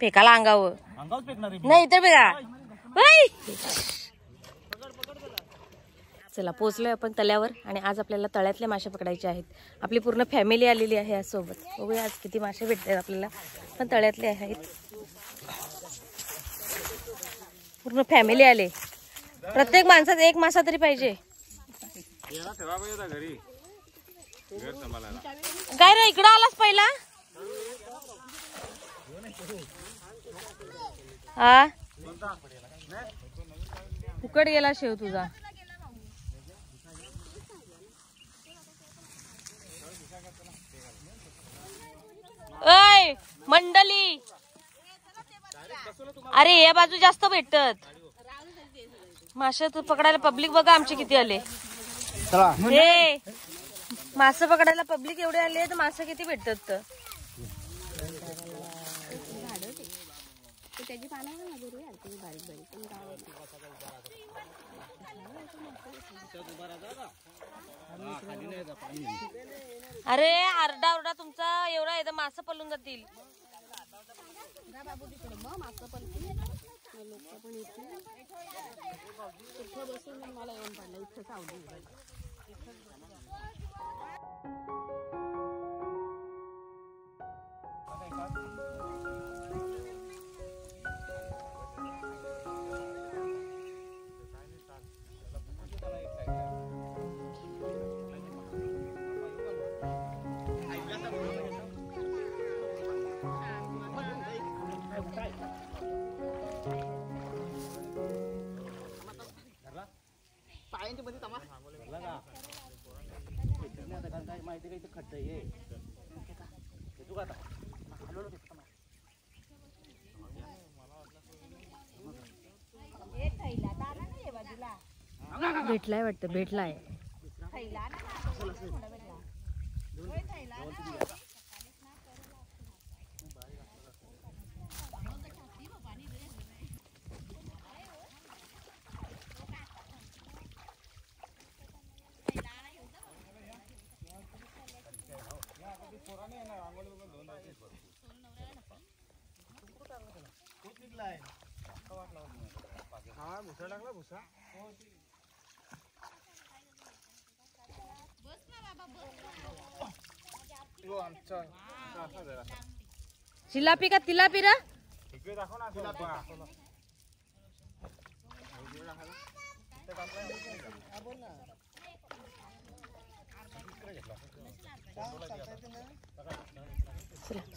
फेकाला अंगावर नाही तर बेगा. चला पोचलोय आपण तळ्यावर आणि आज आपल्याला तळ्यातले मासे पकडायचे आहेत. आपली पूर्ण फॅमिली आलेली आहे आज सोबत. बघूया आज किती मासे भेटतात आपल्याला, पण तळ्यातले आहेत. पूर्ण फॅमिली आले. प्रत्येक माणसात एक मासा तरी पाहिजे. काय रे इकडं आलास पहिला? हा फुकट गेला शेव तुझा. ऐ मंडळी, अरे या बाजू जास्त भेटतात मासे पकडायला. पब्लिक बघा आमचे किती आले. हे मासे पकडायला पब्लिक एवढे आले तर मासे किती भेटतात. तर अरे आरडा ओरडा तुमचा एवढा आहे तर मासे पळून जातील. भेटलाय वाटतं. भेटलाय. जिलापी का तिलापी रा?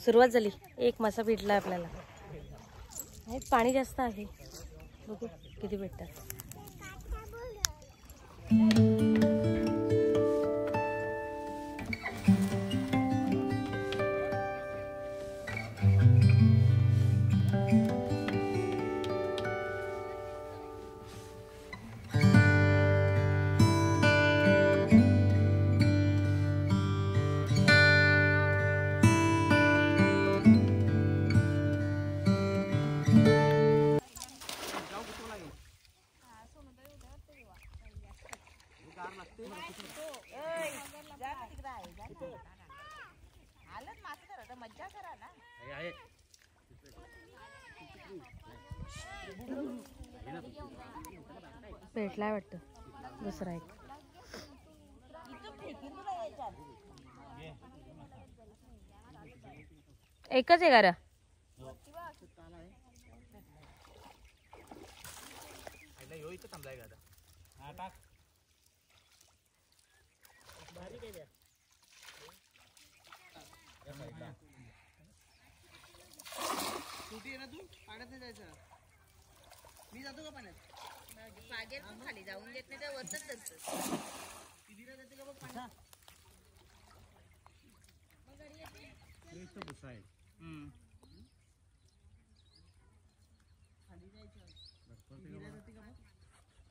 सुरुवात झाली. एक मासा भेटला आपल्याला. पाणी जास्त आहे. बघू किती भेटतात. भेटलाय वाटतं दुसरा एक. एकच आहे का? मी जातो का पाण्यात? पागेर पण खाली जाऊन देत नाही, त्या वरच जातं. कितीला जाते का बघ पाण्यात? मग गाडी येते. बुसा आहे. खाली जायचं. कितीला जाते का बघ?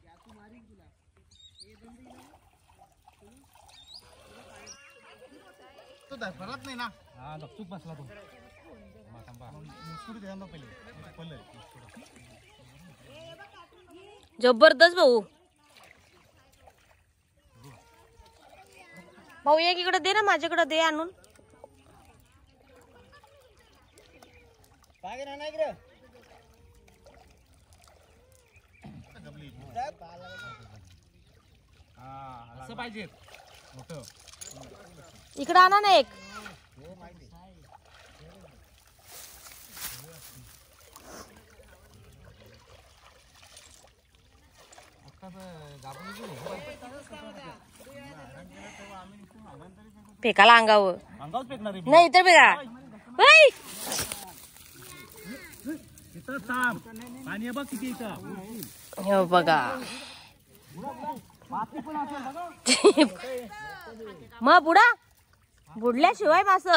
या तू मारीन तुला. हे बंद तो परत नाही ना. हा चूक बसला तो. जबरदस्त भाऊ. भाऊ एक इकडे दे ना, माझ्याकडे दे आणून. असं पाहिजे मोठं. इकडे आणा ना एक. फेकाला अंगावर अंगावर फेकणार नाही इतर फेका. इथं थांब. पाणी बघ किती इथं. हो बघा. मग बुडा बुडल्याशिवाय मास.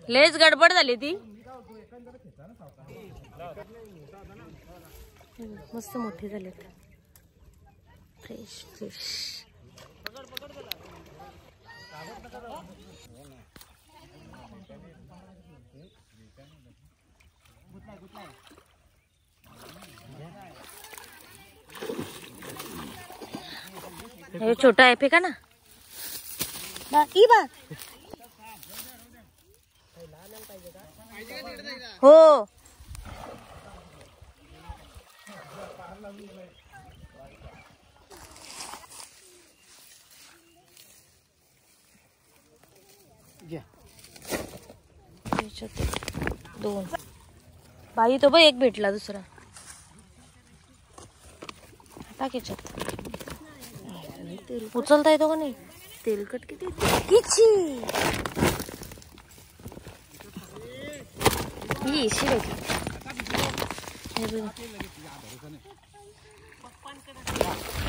लेच गडबड झाली ती. मस्त मोठी झाली. Fresh fresh. हे छोटा आहे फेका ना. बा हो दोन बाई तो बघ एक भेटला दुसरा. टाक याच्यात. उचलता येतो का नाही. तेलकट किती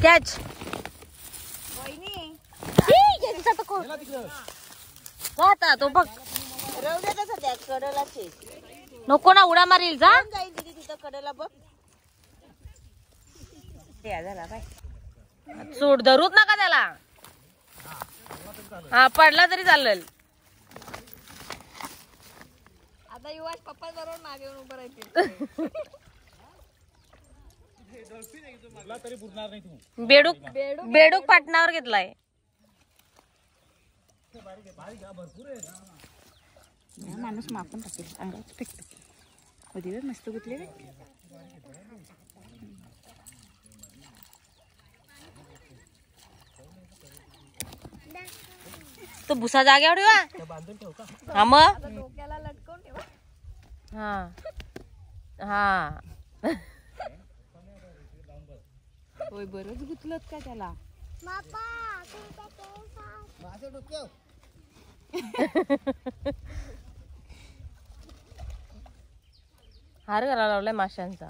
कॅच. तो बघ नको ना उड्या मारील. जा तिथं कडेला बघ. झाला बाय. सोड धरूच नका त्याला. हा पडला तरी चालेल. आता युवाश पप्पा बरोबर मागे येऊन उभं राहतील. बेडूक बेडूक पाटणावर घेतलाय. माणूस मापून टाकेल अंगाच फेकतो. मस्त गुतले रे. तो भुसा जाग्यावर ठेवा. हा मग डोक्याला लटकवून ठेवा. हा हा होय बरंच गुतलत का त्याला. हार घालायला लावलाय माशांचा.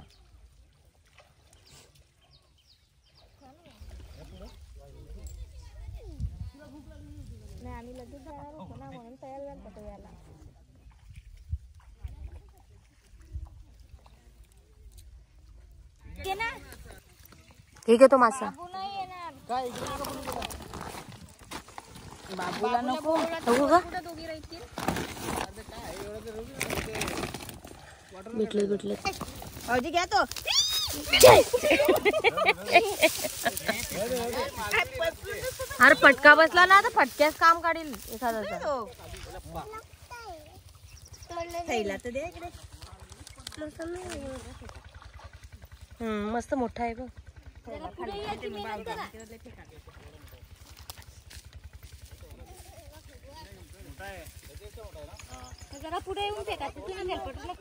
आम्ही लगेच जाणार होतो ना म्हणून तयार झाला तो याला. ठीक आहे तो मासा. बाबूला नको. दोघी राहतील. भेटले अवधी घ्या तो. अरे फटका बसला ना तर फटक्याच काम काढील एखाद्याचा. थैला तर दे इकडे. मस्त मोठा आहे बघ. जरा पुढे येऊन फेका. तिथून हेल्पटला.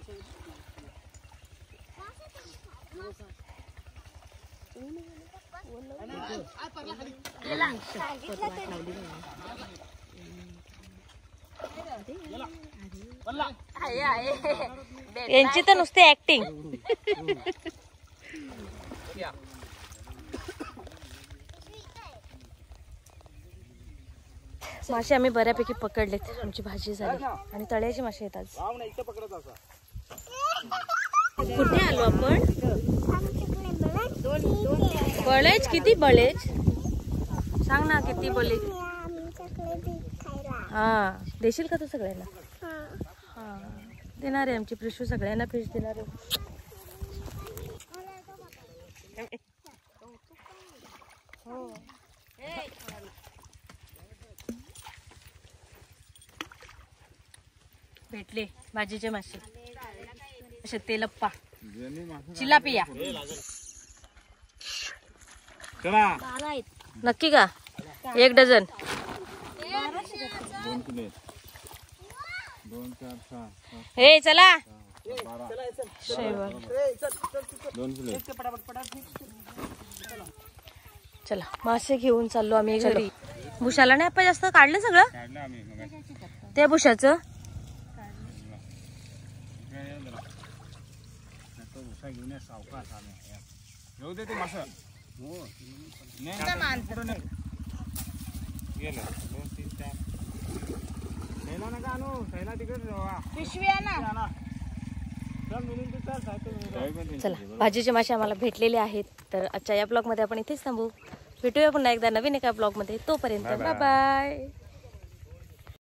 यांची तर नुसते ऍक्टिंग. मासे आम्ही बऱ्यापैकी पकडलेत. आमची भाजी झाली आणि तळ्याची मासे येतात. कुठे आलो आपण. बळेज किती बळेज सांग ना किती बळेज. हा देशील का तू सगळ्यांना. हा देणार आहे आमची प्रिशू सगळ्यांना फिश देणार आहे. भेटले भाजीचे मासे असे तेलप्पा चिलापिया. नक्की का 1 डझन. 2 किलो 2 4 6 हे चला 2 किलो. चला मासे घेऊन चाललो आम्ही घरी. भुशाला नाही आपण जास्त काढलं सगळं काढलं आम्ही मग त्या भुशाचं. भुसा घेऊन सावकाश आम्ही घेऊ दे ते मास. गेलं 2 3 4 थैला नका आणू. थैला तिकडे पिशवी आणा. चला भाजीचे मासे आम्हाला भेटलेले आहेत. तर आजच्या या ब्लॉग मध्ये आपण इथेच थांबू. भेटूया पुन्हा एकदा नवीन एका ब्लॉग मध्ये. तोपर्यंत बाय बाय.